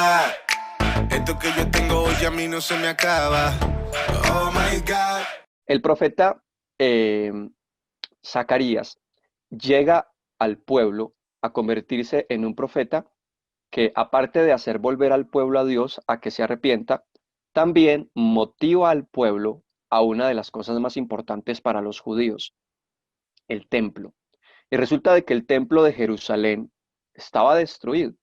God, esto que yo tengo hoy a mí no se me acaba. Oh my God. El profeta Zacarías llega al pueblo a convertirse en un profeta que, aparte de hacer volver al pueblo a Dios a que se arrepienta, también motiva al pueblo a una de las cosas más importantes para los judíos, el templo. Y resulta de que el templo de Jerusalén estaba destruido.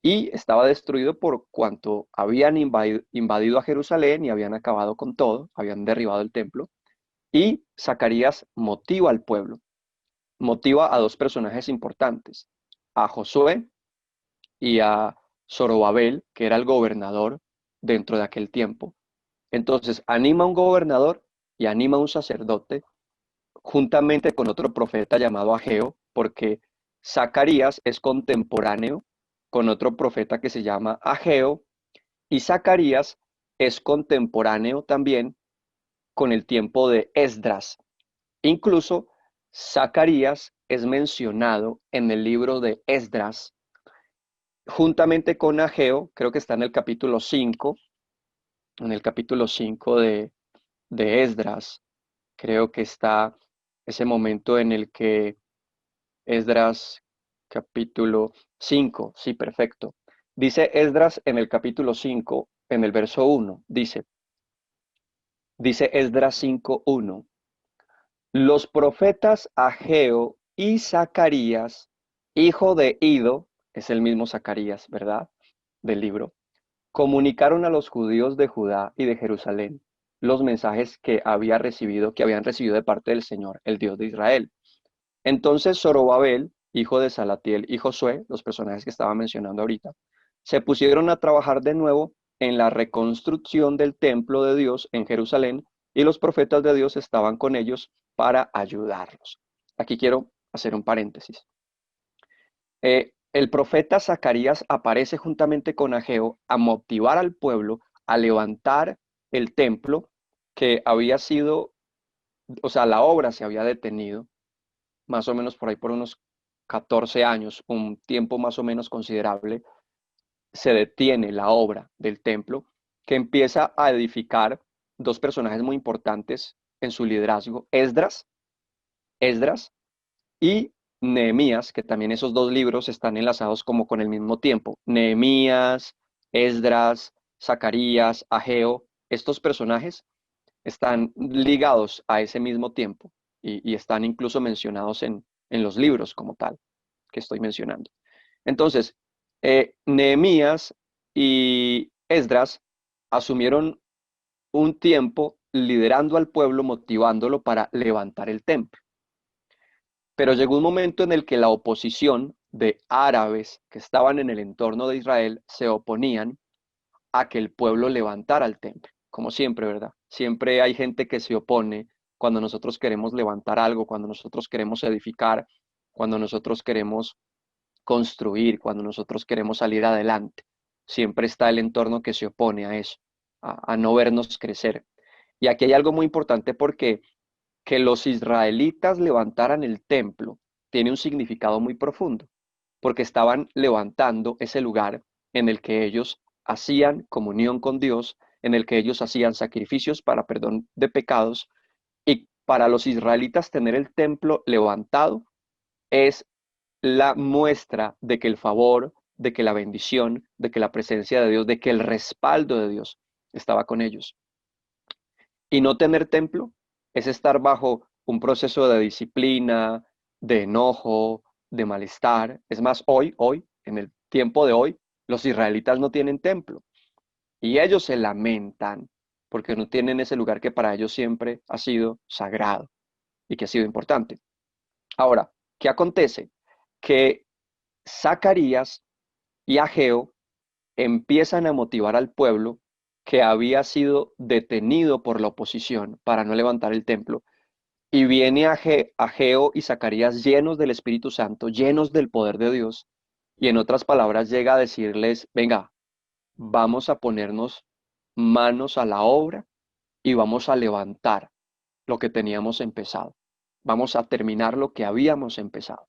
Y estaba destruido por cuanto habían invadido a Jerusalén y habían acabado con todo, habían derribado el templo. Y Zacarías motiva al pueblo, motiva a dos personajes importantes, a Josué y a Zorobabel, que era el gobernador dentro de aquel tiempo. Entonces anima a un gobernador y anima a un sacerdote juntamente con otro profeta llamado Ageo, porque Zacarías es contemporáneo con otro profeta que se llama Ageo, y Zacarías es contemporáneo también con el tiempo de Esdras. Incluso Zacarías es mencionado en el libro de Esdras, juntamente con Ageo, creo que está en el capítulo 5, en el capítulo 5 de Esdras, creo que está ese momento en el que Esdras capítulo 5, sí, perfecto. Dice Esdras en el capítulo 5, en el verso 1, dice Esdras 5:1, los profetas Ageo y Zacarías, hijo de Ido, es el mismo Zacarías, ¿verdad? Del libro, comunicaron a los judíos de Judá y de Jerusalén los mensajes que habían recibido de parte del Señor, el Dios de Israel. Entonces Zorobabel, hijo de Salatiel, y Josué, los personajes que estaba mencionando ahorita, se pusieron a trabajar de nuevo en la reconstrucción del templo de Dios en Jerusalén, y los profetas de Dios estaban con ellos para ayudarlos. Aquí quiero hacer un paréntesis. El profeta Zacarías aparece juntamente con Ageo a motivar al pueblo a levantar el templo que había sido, o sea, la obra se había detenido más o menos por ahí por unos 14 años, un tiempo más o menos considerable, se detiene la obra del templo, que empieza a edificar dos personajes muy importantes en su liderazgo, Esdras y Nehemías, que también esos dos libros están enlazados como con el mismo tiempo. Nehemías, Esdras, Zacarías, Ageo, estos personajes están ligados a ese mismo tiempo y están incluso mencionados en los libros como tal que estoy mencionando. Entonces, Nehemías y Esdras asumieron un tiempo liderando al pueblo, motivándolo para levantar el templo. Pero llegó un momento en el que la oposición de árabes que estaban en el entorno de Israel se oponían a que el pueblo levantara el templo, como siempre, ¿verdad? Siempre hay gente que se opone cuando nosotros queremos levantar algo, cuando nosotros queremos edificar, cuando nosotros queremos construir, cuando nosotros queremos salir adelante. Siempre está el entorno que se opone a eso, a no vernos crecer. Y aquí hay algo muy importante porque que los israelitas levantaran el templo tiene un significado muy profundo, porque estaban levantando ese lugar en el que ellos hacían comunión con Dios, en el que ellos hacían sacrificios para perdón de pecados, y para los israelitas tener el templo levantado es la muestra de que el favor, de que la bendición, de que la presencia de Dios, de que el respaldo de Dios estaba con ellos. Y no tener templo es estar bajo un proceso de disciplina, de enojo, de malestar. Es más, hoy, en el tiempo de hoy, los israelitas no tienen templo y ellos se lamentan porque no tienen ese lugar que para ellos siempre ha sido sagrado y que ha sido importante. Ahora, ¿qué acontece? Que Zacarías y Ageo empiezan a motivar al pueblo que había sido detenido por la oposición para no levantar el templo. Y viene Ageo y Zacarías llenos del Espíritu Santo, llenos del poder de Dios. Y en otras palabras llega a decirles, venga, vamos a ponernos manos a la obra y vamos a levantar lo que teníamos empezado. Vamos a terminar lo que habíamos empezado.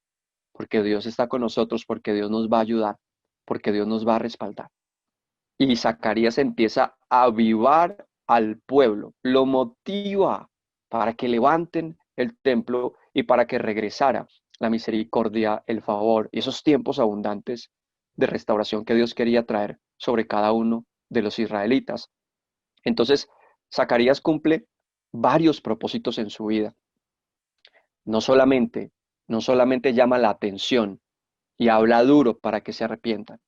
Porque Dios está con nosotros, porque Dios nos va a ayudar, porque Dios nos va a respaldar. Y Zacarías empieza a avivar al pueblo, lo motiva para que levanten el templo y para que regresara la misericordia, el favor y esos tiempos abundantes de restauración que Dios quería traer sobre cada uno de los israelitas. Entonces, Zacarías cumple varios propósitos en su vida. No solamente, no solamente llama la atención y habla duro para que se arrepientan,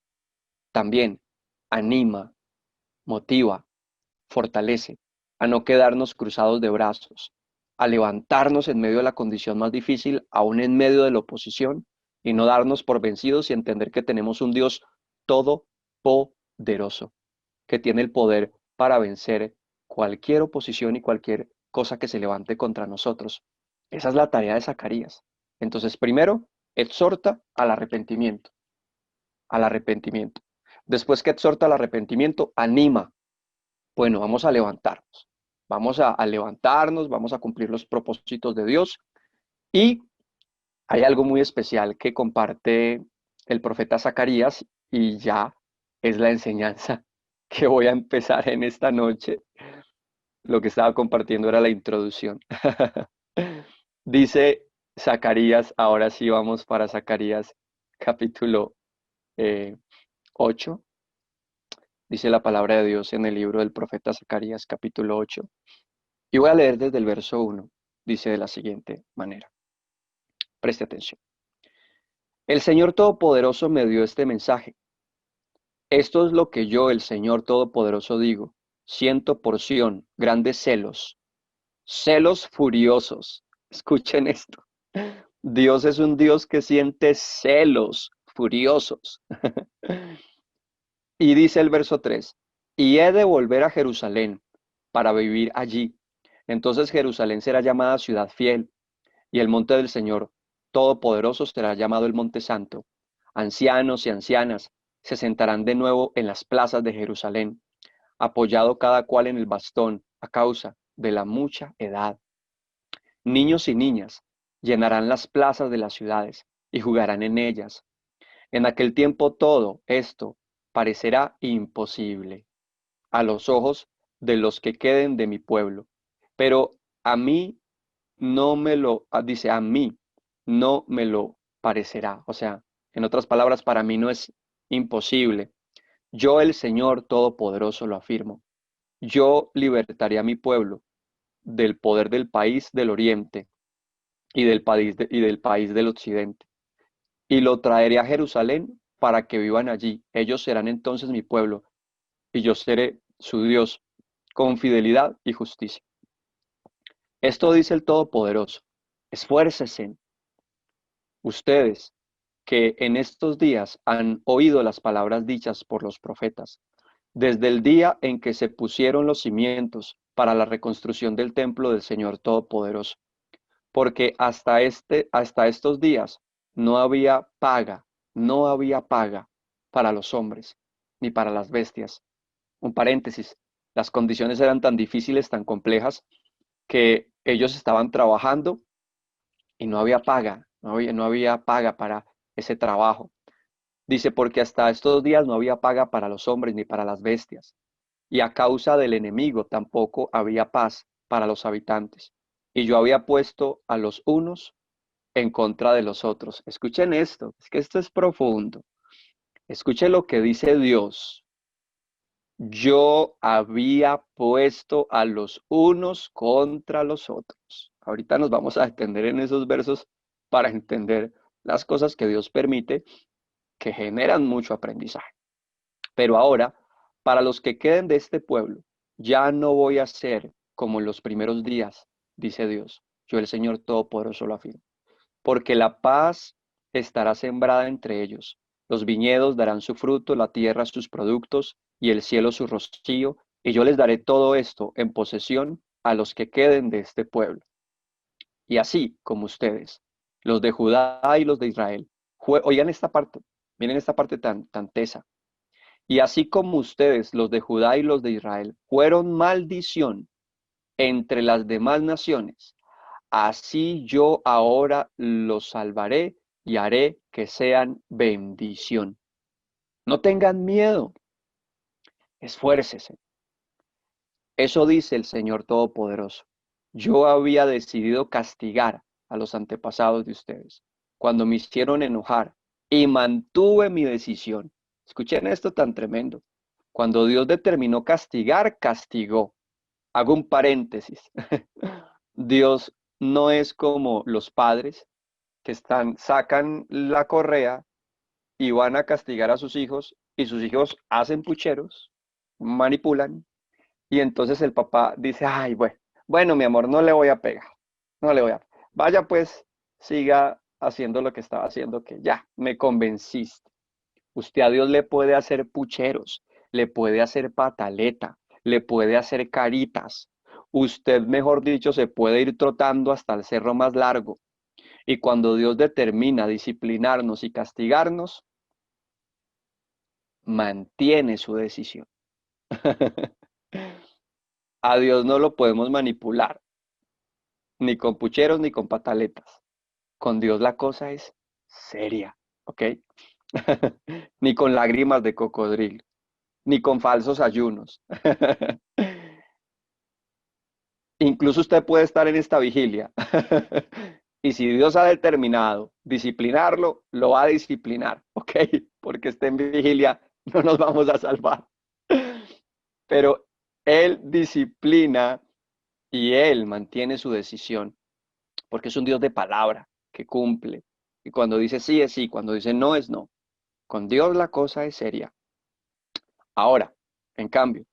también anima, motiva, fortalece a no quedarnos cruzados de brazos, a levantarnos en medio de la condición más difícil, aún en medio de la oposición, y no darnos por vencidos y entender que tenemos un Dios todopoderoso, que tiene el poder para vencer cualquier oposición y cualquier cosa que se levante contra nosotros. Esa es la tarea de Zacarías. Entonces, primero, exhorta al arrepentimiento, al arrepentimiento. Después que exhorta al arrepentimiento, anima. Bueno, vamos a levantarnos. Vamos a levantarnos, vamos a cumplir los propósitos de Dios. Y hay algo muy especial que comparte el profeta Zacarías y ya es la enseñanza que voy a empezar en esta noche. Lo que estaba compartiendo era la introducción. Dice Zacarías, ahora sí vamos para Zacarías capítulo 8. Dice la palabra de Dios en el libro del profeta Zacarías capítulo 8. Y voy a leer desde el verso 1. Dice de la siguiente manera. Preste atención. El Señor Todopoderoso me dio este mensaje. Esto es lo que yo, el Señor Todopoderoso, digo. Siento por Sión grandes celos, celos furiosos. Escuchen esto. Dios es un Dios que siente celos furiosos. Y dice el verso 3, y he de volver a Jerusalén para vivir allí. Entonces Jerusalén será llamada ciudad fiel, y el monte del Señor Todopoderoso será llamado el Monte Santo. Ancianos y ancianas se sentarán de nuevo en las plazas de Jerusalén, apoyado cada cual en el bastón a causa de la mucha edad. Niños y niñas llenarán las plazas de las ciudades y jugarán en ellas. En aquel tiempo todo esto parecerá imposible a los ojos de los que queden de mi pueblo, pero a mí no me lo, dice, a mí no me lo parecerá. O sea, en otras palabras, para mí no es imposible. Yo, el Señor Todopoderoso, lo afirmo. Yo libertaré a mi pueblo del poder del país del oriente y del país del occidente, y lo traeré a Jerusalén para que vivan allí. Ellos serán entonces mi pueblo, y yo seré su Dios, con fidelidad y justicia. Esto dice el Todopoderoso. Esfuércesen ustedes que en estos días han oído las palabras dichas por los profetas, desde el día en que se pusieron los cimientos para la reconstrucción del templo del Señor Todopoderoso, porque hasta estos días no había paga, no había paga para los hombres ni para las bestias. Un paréntesis, las condiciones eran tan difíciles, tan complejas, que ellos estaban trabajando y no había paga, no había paga para ese trabajo. Dice, porque hasta estos días no había paga para los hombres ni para las bestias, y a causa del enemigo tampoco había paz para los habitantes. Y yo había puesto a los unos en contra de los otros. Escuchen esto, es que esto es profundo. Escuchen lo que dice Dios. Yo había puesto a los unos contra los otros. Ahorita nos vamos a detener en esos versos para entender las cosas que Dios permite que generan mucho aprendizaje. Pero ahora, para los que queden de este pueblo, ya no voy a ser como en los primeros días, dice Dios. Yo, el Señor Todopoderoso, lo afirmo. Porque la paz estará sembrada entre ellos. Los viñedos darán su fruto, la tierra sus productos y el cielo su rocío, y yo les daré todo esto en posesión a los que queden de este pueblo. Y así como ustedes, los de Judá y los de Israel, oigan esta parte, miren esta parte tan tesa. Y así como ustedes, los de Judá y los de Israel, fueron maldición entre las demás naciones, así yo ahora los salvaré y haré que sean bendición. No tengan miedo, esfuércese. Eso dice el Señor Todopoderoso. Yo había decidido castigar a los antepasados de ustedes cuando me hicieron enojar y mantuve mi decisión. Escuchen esto tan tremendo. Cuando Dios determinó castigar, castigó. Hago un paréntesis. Dios no es como los padres que sacan la correa y van a castigar a sus hijos y sus hijos hacen pucheros, manipulan y entonces el papá dice, ay, bueno, mi amor, no le voy a pegar, no le voy a, vaya pues, siga haciendo lo que estaba haciendo, que ya, me convenciste. Usted a Dios le puede hacer pucheros, le puede hacer pataleta, le puede hacer caritas. Usted, mejor dicho, se puede ir trotando hasta el cerro más largo. Y cuando Dios determina disciplinarnos y castigarnos, mantiene su decisión. A Dios no lo podemos manipular, ni con pucheros ni con pataletas. Con Dios la cosa es seria, ¿ok? Ni con lágrimas de cocodrilo, ni con falsos ayunos. Incluso usted puede estar en esta vigilia. Y si Dios ha determinado disciplinarlo, lo va a disciplinar, ¿ok? Porque esté en vigilia, no nos vamos a salvar. Pero Él disciplina y Él mantiene su decisión, porque es un Dios de palabra que cumple. Y cuando dice sí es sí, cuando dice no es no. Con Dios la cosa es seria. Ahora, en cambio,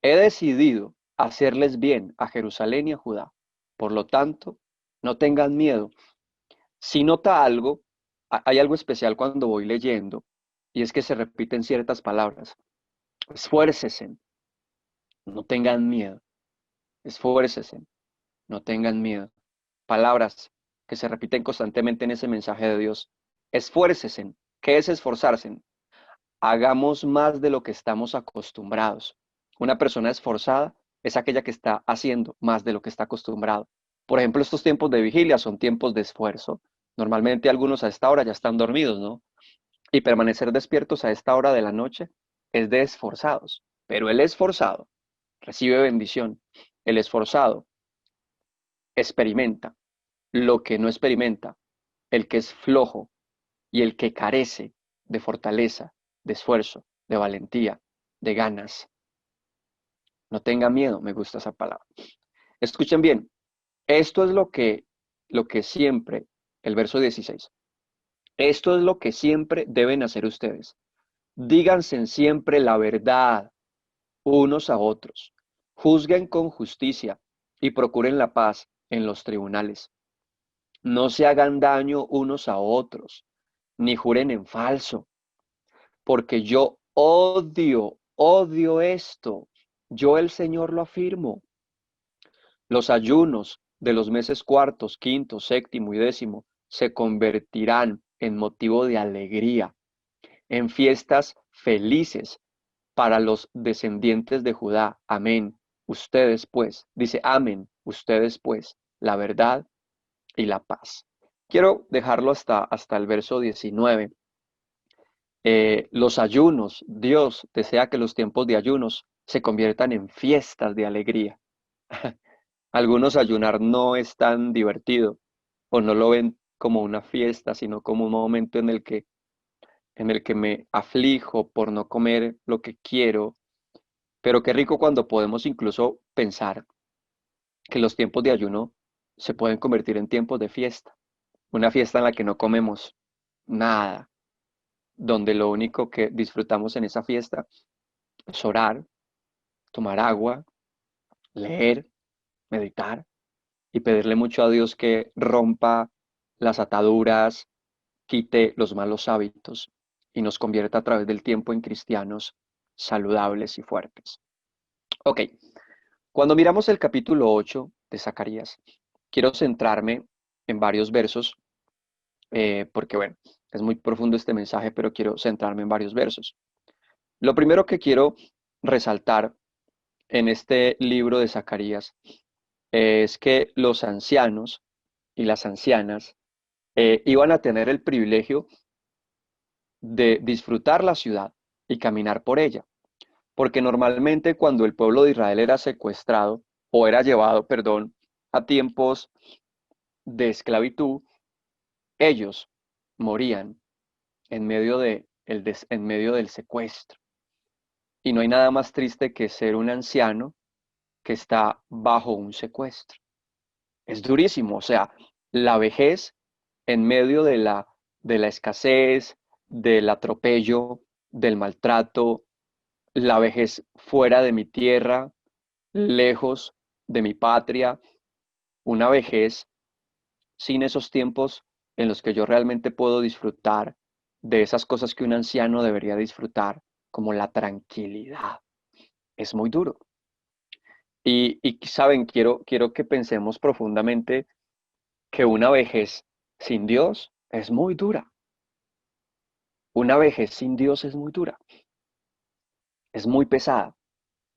he decidido hacerles bien a Jerusalén y a Judá. Por lo tanto, no tengan miedo. Si nota algo, hay algo especial cuando voy leyendo, y es que se repiten ciertas palabras. Esfuércesen, no tengan miedo. Esfuércesen, no tengan miedo. Palabras que se repiten constantemente en ese mensaje de Dios. Esfuércesen. ¿Qué es esforzarse? Hagamos más de lo que estamos acostumbrados. Una persona esforzada es aquella que está haciendo más de lo que está acostumbrado. Por ejemplo, estos tiempos de vigilia son tiempos de esfuerzo. Normalmente algunos a esta hora ya están dormidos, ¿no? Y permanecer despiertos a esta hora de la noche es de esforzados. Pero el esforzado recibe bendición. El esforzado experimenta lo que no experimenta el que es flojo y el que carece de fortaleza, de esfuerzo, de valentía, de ganas. No tenga miedo, me gusta esa palabra. Escuchen bien, esto es lo que siempre, el verso 16, esto es lo que siempre deben hacer ustedes. Díganse siempre la verdad unos a otros. Juzguen con justicia y procuren la paz en los tribunales. No se hagan daño unos a otros, ni juren en falso, porque yo odio esto. Yo el Señor lo afirmo. Los ayunos de los meses cuartos, quinto, séptimo y décimo se convertirán en motivo de alegría, en fiestas felices para los descendientes de Judá. Amén. Ustedes pues, dice amén, ustedes pues, la verdad y la paz. Quiero dejarlo hasta el verso 19. Los ayunos, Dios desea que los tiempos de ayunos se conviertan en fiestas de alegría. Algunos ayunar no es tan divertido o no lo ven como una fiesta, sino como un momento en el que me aflijo por no comer lo que quiero. Pero qué rico cuando podemos incluso pensar que los tiempos de ayuno se pueden convertir en tiempos de fiesta. Una fiesta en la que no comemos nada, donde lo único que disfrutamos en esa fiesta es orar, tomar agua, leer, meditar y pedirle mucho a Dios que rompa las ataduras, quite los malos hábitos y nos convierta a través del tiempo en cristianos saludables y fuertes. Ok, cuando miramos el capítulo 8 de Zacarías, quiero centrarme en varios versos, porque bueno, es muy profundo este mensaje, pero quiero centrarme en varios versos. Lo primero que quiero resaltar en este libro de Zacarías es que los ancianos y las ancianas iban a tener el privilegio de disfrutar la ciudad y caminar por ella. porque normalmente cuando el pueblo de Israel era secuestrado o era llevado, perdón, a tiempos de esclavitud, ellos morían en medio del secuestro. Y no hay nada más triste que ser un anciano que está bajo un secuestro. Es durísimo, o sea, la vejez en medio de la escasez, del atropello, del maltrato, la vejez fuera de mi tierra, lejos de mi patria, una vejez sin esos tiempos en los que yo realmente puedo disfrutar de esas cosas que un anciano debería disfrutar, como la tranquilidad. Es muy duro. Saben, quiero que pensemos profundamente que una vejez sin Dios es muy dura. Una vejez sin Dios es muy dura, es muy pesada,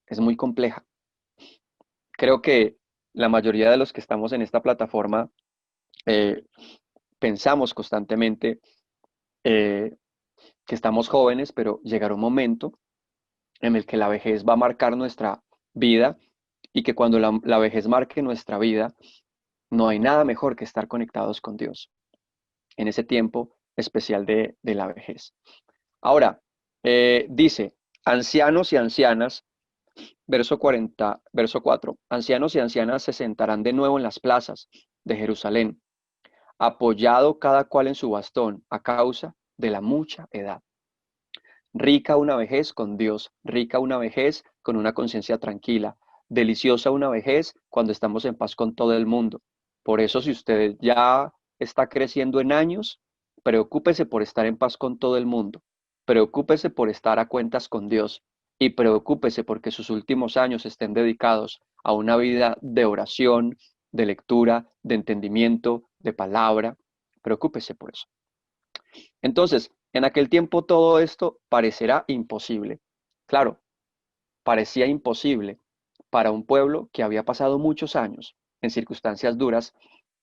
es muy compleja. Creo que la mayoría de los que estamos en esta plataforma eh, pensamos constantemente eh, que estamos jóvenes, pero llegará un momento en el que la vejez va a marcar nuestra vida y que cuando la vejez marque nuestra vida, no hay nada mejor que estar conectados con Dios en ese tiempo especial de la vejez. Ahora, dice, ancianos y ancianas, verso 40, verso 4, ancianos y ancianas se sentarán de nuevo en las plazas de Jerusalén, apoyado cada cual en su bastón a causa de la mucha edad. Rica una vejez con Dios, rica una vejez con una conciencia tranquila, deliciosa una vejez cuando estamos en paz con todo el mundo. Por eso, si usted ya está creciendo en años, preocúpese por estar en paz con todo el mundo, preocúpese por estar a cuentas con Dios y preocúpese porque sus últimos años estén dedicados a una vida de oración, de lectura, de entendimiento, de palabra. Preocúpese por eso. Entonces, en aquel tiempo todo esto parecerá imposible. Claro, parecía imposible para un pueblo que había pasado muchos años en circunstancias duras,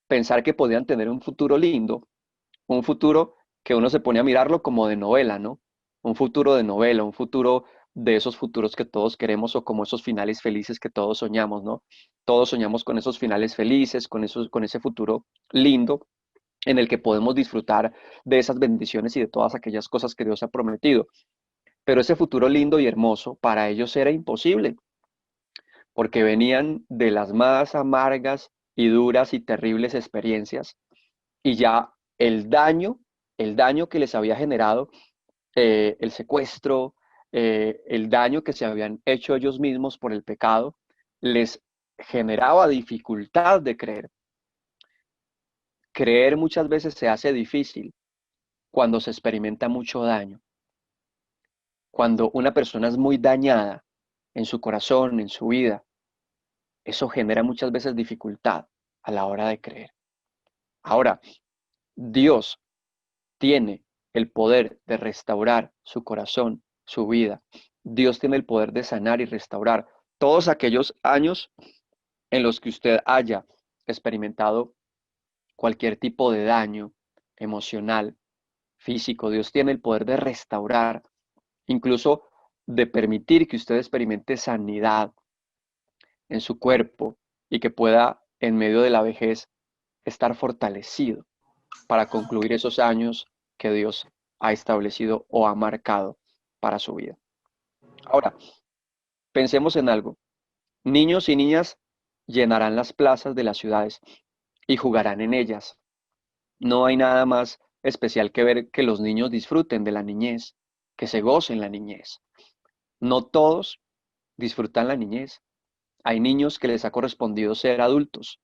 pensar que podían tener un futuro lindo, un futuro que uno se pone a mirarlo como de novela, ¿no? Un futuro de novela, un futuro de esos futuros que todos queremos o como esos finales felices que todos soñamos, ¿no? Todos soñamos con esos finales felices, con ese futuro lindo en el que podemos disfrutar de esas bendiciones y de todas aquellas cosas que Dios ha prometido. Pero ese futuro lindo y hermoso para ellos era imposible, porque venían de las más amargas y duras y terribles experiencias y ya el daño que les había generado el secuestro, el daño que se habían hecho ellos mismos por el pecado, les generaba dificultad de creer. Creer muchas veces se hace difícil cuando se experimenta mucho daño. Cuando una persona es muy dañada en su corazón, en su vida, eso genera muchas veces dificultad a la hora de creer. Ahora, Dios tiene el poder de restaurar su corazón, su vida. Dios tiene el poder de sanar y restaurar todos aquellos años en los que usted haya experimentado cualquier tipo de daño emocional, físico. Dios tiene el poder de restaurar, incluso de permitir que usted experimente sanidad en su cuerpo y que pueda, en medio de la vejez, estar fortalecido para concluir esos años que Dios ha establecido o ha marcado para su vida. Ahora, pensemos en algo. Niños y niñas llenarán las plazas de las ciudades y jugarán en ellas. No hay nada más especial que ver que los niños disfruten de la niñez, que se gocen la niñez. No todos disfrutan la niñez. Hay niños que les ha correspondido ser adultos.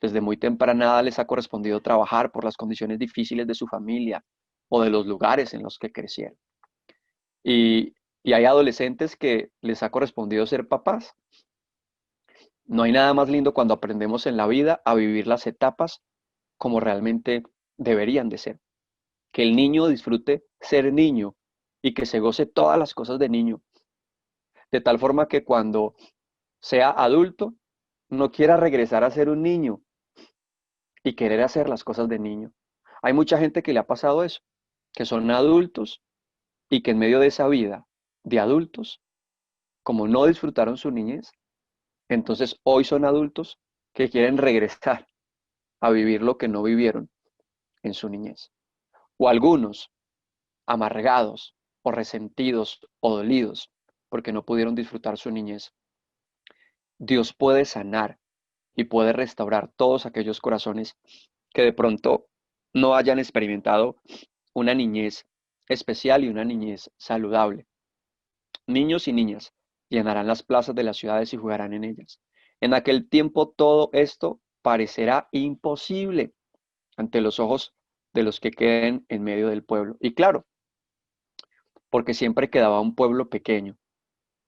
Desde muy temprana edad les ha correspondido trabajar por las condiciones difíciles de su familia o de los lugares en los que crecieron. Y, y hay adolescentes que les ha correspondido ser papás. No hay nada más lindo cuando aprendemos en la vida a vivir las etapas como realmente deberían de ser. Que el niño disfrute ser niño y que se goce todas las cosas de niño. De tal forma que cuando sea adulto, no quiera regresar a ser un niño y querer hacer las cosas de niño. Hay mucha gente que le ha pasado eso, que son adultos y que en medio de esa vida de adultos como no disfrutaron su niñez, entonces hoy son adultos que quieren regresar a vivir lo que no vivieron en su niñez. O algunos amargados o resentidos o dolidos porque no pudieron disfrutar su niñez. Dios puede sanar y puede restaurar todos aquellos corazones que de pronto no hayan experimentado una niñez especial y una niñez saludable. Niños y niñas llenarán las plazas de las ciudades y jugarán en ellas. En aquel tiempo todo esto parecerá imposible ante los ojos de los que queden en medio del pueblo. Y claro, porque siempre quedaba un pueblo pequeño,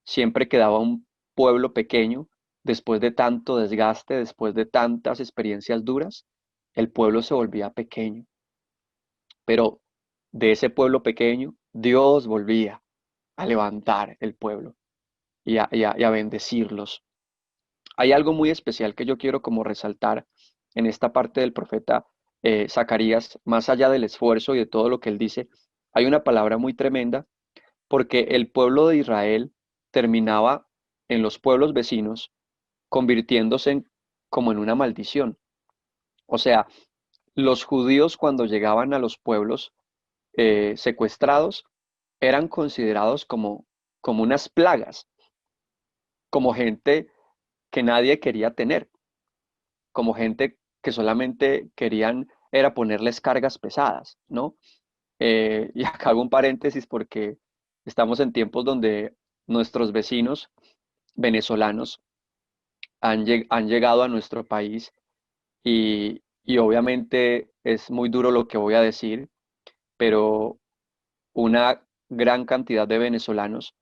siempre quedaba un pueblo pequeño después de tanto desgaste, después de tantas experiencias duras, el pueblo se volvía pequeño. Pero de ese pueblo pequeño, Dios volvía a levantar el pueblo y a bendecirlos. Hay algo muy especial que yo quiero como resaltar en esta parte del profeta Zacarías, más allá del esfuerzo y de todo lo que él dice, hay una palabra muy tremenda porque el pueblo de Israel terminaba en los pueblos vecinos convirtiéndose como en una maldición. O sea, los judíos cuando llegaban a los pueblos secuestrados eran considerados como unas plagas, como gente que nadie quería tener, como gente que solamente querían era ponerles cargas pesadas, ¿no? Y acá hago un paréntesis porque estamos en tiempos donde nuestros vecinos venezolanos han llegado a nuestro país y obviamente es muy duro lo que voy a decir, pero una gran cantidad de venezolanos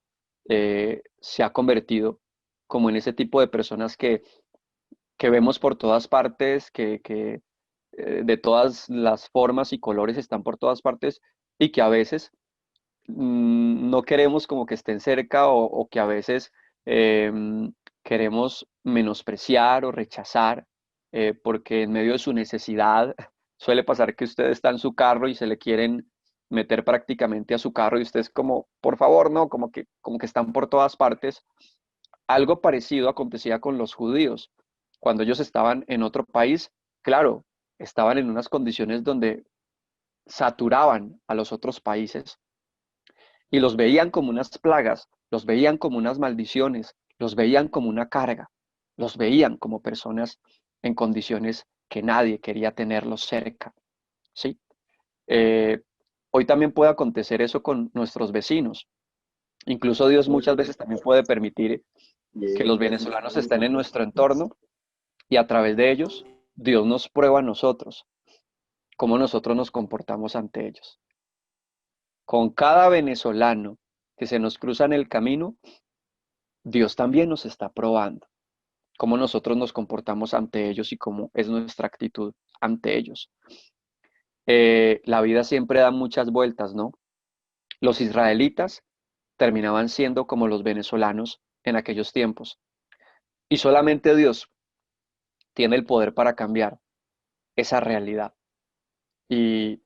se ha convertido como en ese tipo de personas que vemos por todas partes, que de todas las formas y colores están por todas partes y que a veces no queremos como que estén cerca o que a veces queremos menospreciar o rechazar porque en medio de su necesidad suele pasar que usted está en su carro y se le quieren meter prácticamente a su carro y usted es como, por favor, no, como que están por todas partes. Algo parecido acontecía con los judíos. Cuando ellos estaban en otro país, claro, estaban en unas condiciones donde saturaban a los otros países y los veían como unas plagas, los veían como unas maldiciones, los veían como una carga, los veían como personas en condiciones que nadie quería tenerlos cerca, ¿sí? Eh, Hoy también puede acontecer eso con nuestros vecinos. Incluso Dios muchas veces también puede permitir que los venezolanos estén en nuestro entorno y a través de ellos Dios nos prueba a nosotros, cómo nosotros nos comportamos ante ellos. Con cada venezolano que se nos cruza en el camino, Dios también nos está probando cómo nosotros nos comportamos ante ellos y cómo es nuestra actitud ante ellos. La vida siempre da muchas vueltas, ¿no? Los israelitas terminaban siendo como los venezolanos en aquellos tiempos. Y solamente Dios tiene el poder para cambiar esa realidad. Y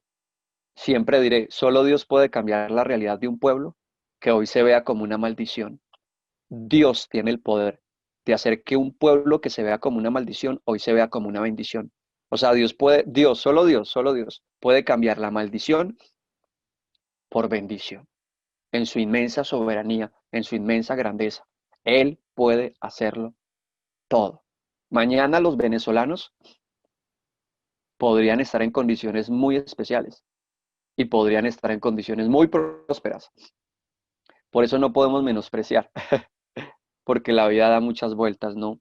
siempre diré, solo Dios puede cambiar la realidad de un pueblo que hoy se vea como una maldición. Dios tiene el poder de hacer que un pueblo que se vea como una maldición hoy se vea como una bendición. O sea, solo Dios puede cambiar la maldición por bendición. En su inmensa soberanía, en su inmensa grandeza. Él puede hacerlo todo. Mañana los venezolanos podrían estar en condiciones muy especiales y podrían estar en condiciones muy prósperas. Por eso no podemos menospreciar, porque la vida da muchas vueltas, ¿no?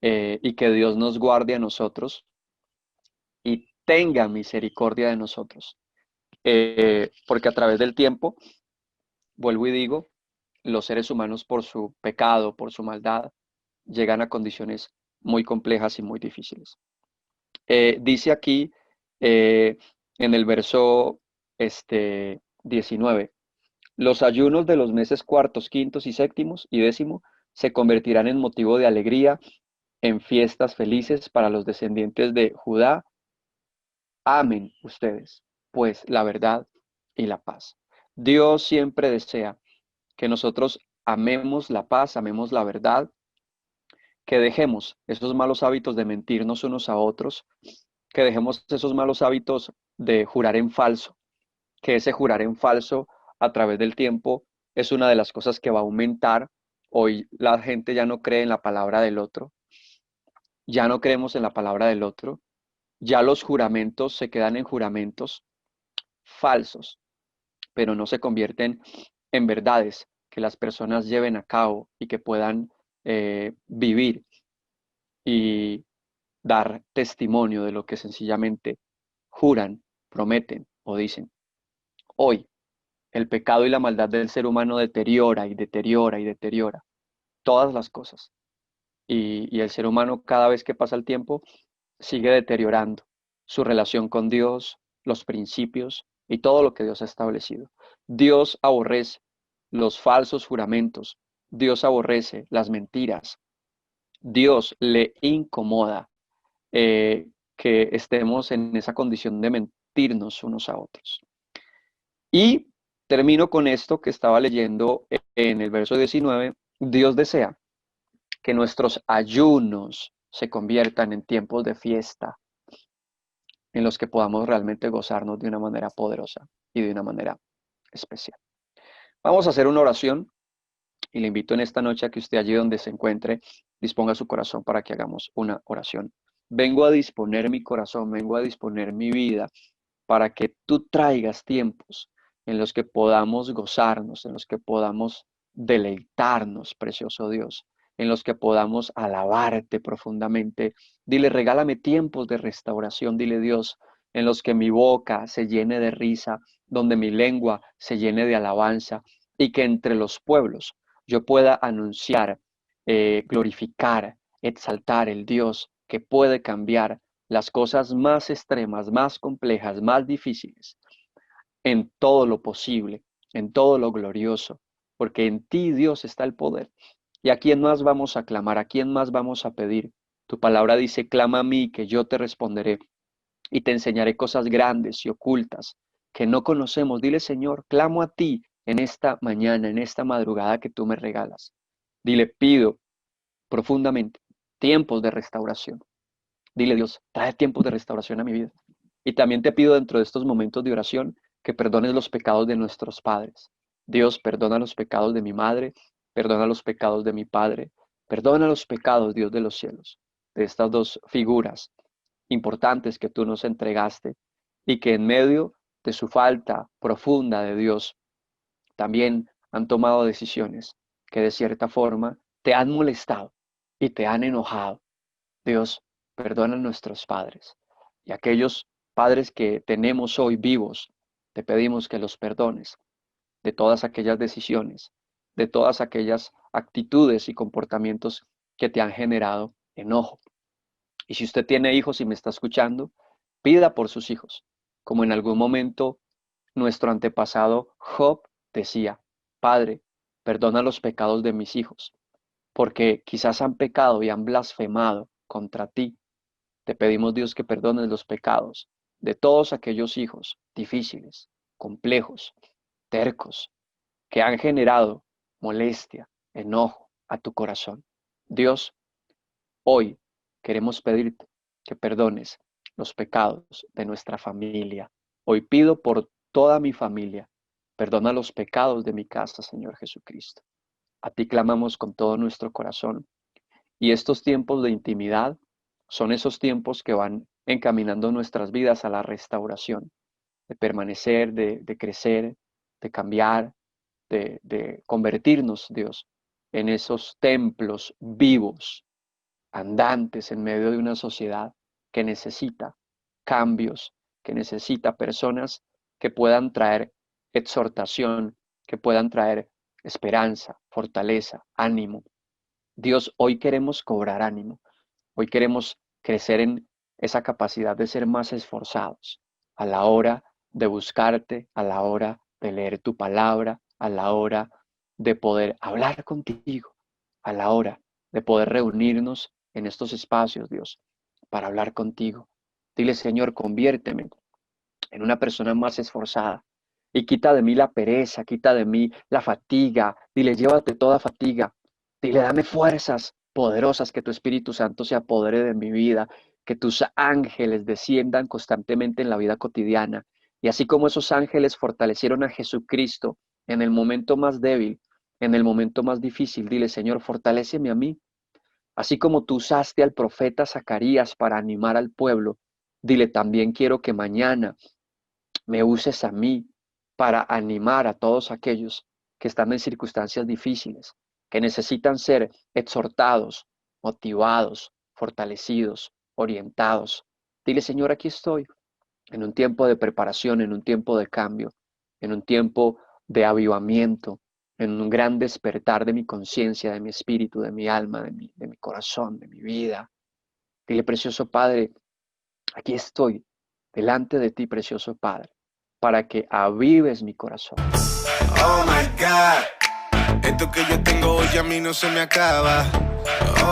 Y que Dios nos guarde a nosotros y tenga misericordia de nosotros. Porque a través del tiempo, vuelvo y digo, los seres humanos por su pecado, por su maldad, llegan a condiciones muy complejas y muy difíciles. Dice aquí en el verso 19, los ayunos de los meses cuartos, quintos y séptimos y décimo se convertirán en motivo de alegría, en fiestas felices para los descendientes de Judá. Amen ustedes, pues, la verdad y la paz. Dios siempre desea que nosotros amemos la paz, amemos la verdad, que dejemos esos malos hábitos de mentirnos unos a otros, que dejemos esos malos hábitos de jurar en falso, que ese jurar en falso a través del tiempo es una de las cosas que va a aumentar. Hoy la gente ya no cree en la palabra del otro, ya no creemos en la palabra del otro, ya los juramentos se quedan en juramentos falsos, pero no se convierten en verdades que las personas lleven a cabo y que puedan vivir y dar testimonio de lo que sencillamente juran, prometen o dicen. Hoy, el pecado y la maldad del ser humano deteriora y deteriora y deteriora todas las cosas. Y el ser humano, cada vez que pasa el tiempo, sigue deteriorando su relación con Dios, los principios y todo lo que Dios ha establecido. Dios aborrece los falsos juramentos. Dios aborrece las mentiras. Dios le incomoda que estemos en esa condición de mentirnos unos a otros. Y termino con esto que estaba leyendo en el verso 19. Dios desea que nuestros ayunos se conviertan en tiempos de fiesta, en los que podamos realmente gozarnos de una manera poderosa y de una manera especial. Vamos a hacer una oración y le invito en esta noche a que usted allí donde se encuentre disponga su corazón para que hagamos una oración. Vengo a disponer mi corazón, vengo a disponer mi vida para que tú traigas tiempos en los que podamos gozarnos, en los que podamos deleitarnos, precioso Dios, en los que podamos alabarte profundamente. Dile, regálame tiempos de restauración, dile Dios, en los que mi boca se llene de risa, donde mi lengua se llene de alabanza y que entre los pueblos yo pueda anunciar, glorificar, exaltar el Dios que puede cambiar las cosas más extremas, más complejas, más difíciles, en todo lo posible, en todo lo glorioso, porque en ti, Dios, está el poder. ¿Y a quién más vamos a clamar? ¿A quién más vamos a pedir? Tu palabra dice, clama a mí, que yo te responderé y te enseñaré cosas grandes y ocultas que no conocemos. Dile, Señor, clamo a ti en esta mañana, en esta madrugada que tú me regalas. Dile, pido profundamente tiempos de restauración. Dile, Dios, trae tiempos de restauración a mi vida. Y también te pido dentro de estos momentos de oración que perdones los pecados de nuestros padres. Dios, perdona los pecados de mi madre, perdona los pecados de mi padre, perdona los pecados, Dios de los cielos, de estas dos figuras importantes que tú nos entregaste y que en medio de su falta profunda de Dios también han tomado decisiones que de cierta forma te han molestado y te han enojado. Dios, perdona a nuestros padres y aquellos padres que tenemos hoy vivos, te pedimos que los perdones de todas aquellas decisiones, de todas aquellas actitudes y comportamientos que te han generado enojo. Y si usted tiene hijos y me está escuchando, pida por sus hijos, como en algún momento nuestro antepasado Job decía, Padre, perdona los pecados de mis hijos, porque quizás han pecado y han blasfemado contra ti. Te pedimos, Dios, que perdones los pecados de todos aquellos hijos difíciles, complejos, tercos, que han generado molestia, enojo a tu corazón. Dios, hoy queremos pedirte que perdones los pecados de nuestra familia. Hoy pido por toda mi familia, perdona los pecados de mi casa, Señor Jesucristo. A ti clamamos con todo nuestro corazón. Y estos tiempos de intimidad son esos tiempos que van encaminando nuestras vidas a la restauración, de permanecer, de crecer, de cambiar, de convertirnos, Dios, en esos templos vivos, andantes en medio de una sociedad que necesita cambios, que necesita personas que puedan traer exhortación, que puedan traer esperanza, fortaleza, ánimo. Dios, hoy queremos cobrar ánimo, hoy queremos crecer en esa capacidad de ser más esforzados a la hora de buscarte, a la hora de leer tu palabra, a la hora de poder hablar contigo, a la hora de poder reunirnos en estos espacios, Dios, para hablar contigo. Dile, Señor, conviérteme en una persona más esforzada y quita de mí la pereza, quita de mí la fatiga. Dile, llévate toda fatiga. Dile, dame fuerzas poderosas, que tu Espíritu Santo se apodere de mi vida, que tus ángeles desciendan constantemente en la vida cotidiana. Y así como esos ángeles fortalecieron a Jesucristo en el momento más débil, en el momento más difícil, dile, Señor, fortaléceme a mí. Así como tú usaste al profeta Zacarías para animar al pueblo, dile, también quiero que mañana me uses a mí para animar a todos aquellos que están en circunstancias difíciles, que necesitan ser exhortados, motivados, fortalecidos, orientados. Dile, Señor, aquí estoy, en un tiempo de preparación, en un tiempo de cambio, en un tiempo de avivamiento, en un gran despertar de mi conciencia, de mi espíritu, de mi alma, de mi corazón, de mi vida. Dile, precioso Padre, aquí estoy delante de ti, precioso Padre, para que avives mi corazón. Oh my God, esto que yo tengo hoy a mí no se me acaba. Oh